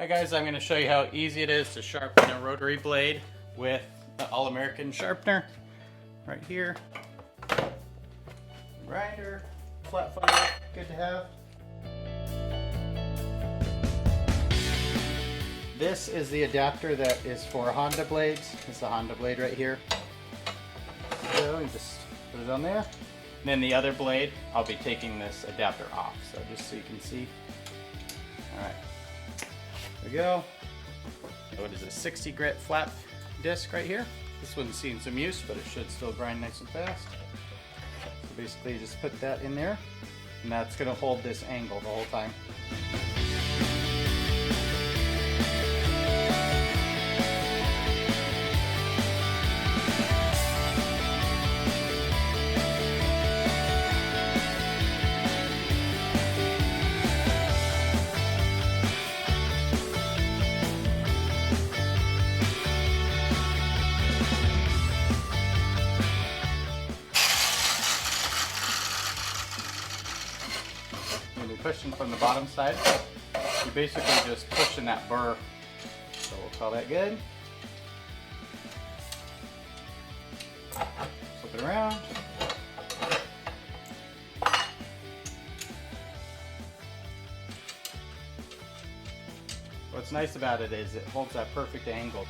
Hi guys, I'm going to show you how easy it is to sharpen a rotary blade with the All American Sharpener. Right here. Grinder, flat file, good to have. This is the adapter that is for Honda blades. It's the Honda blade right here. So you just put it on there. And then the other blade, I'll be taking this adapter off. So just so you can see. Alright. There we go. What is it, 60 grit flat disc right here. This one's seen some use, but it should still grind nice and fast. So basically you just put that in there, and that's going to hold this angle the whole time. Pushing from the bottom side, you're basically just pushing that burr. So we'll call that good. Flip it around. What's nice about it is it holds that perfect angle.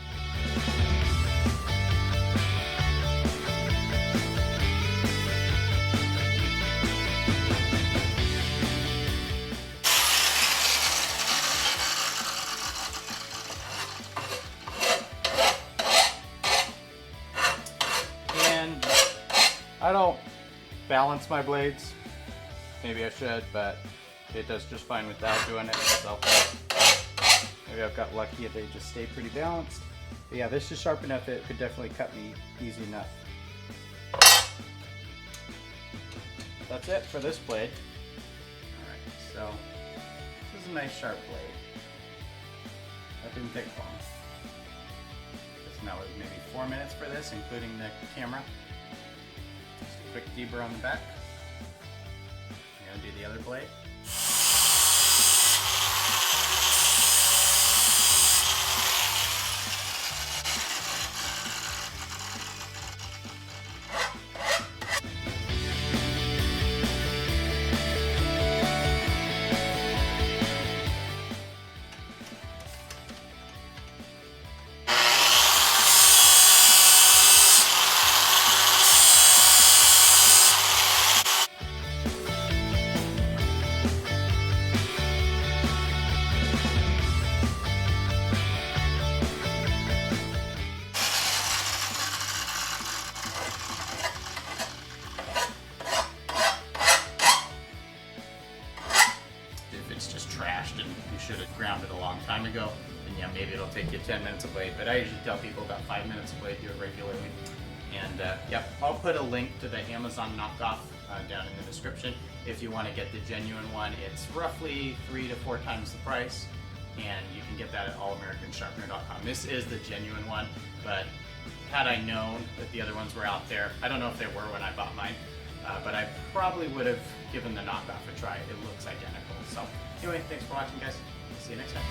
I don't balance my blades. Maybe I should, but it does just fine without doing it. So maybe I've got lucky if they just stay pretty balanced. But yeah, this is sharp enough it could definitely cut me easy enough. That's it for this blade. Alright, so this is a nice sharp blade. That didn't take long. So now it's maybe 4 minutes for this, including the camera. Just a quick deburr on the back. I'm going to do the other blade. Trashed and you should have ground it a long time ago, and yeah, maybe it'll take you 10 minutes a blade, but I usually tell people about 5 minutes a blade, do it regularly. And yep, I'll put a link to the Amazon knockoff down in the description if you want to get the genuine one. It's roughly 3 to 4 times the price, and you can get that at allamerikansharpener.com. This is the genuine one, but had I known that the other ones were out there, I don't know if they were when I bought mine, but I probably would have given the knockoff a try. It looks identical. So anyway, thanks for watching, guys. See you next time.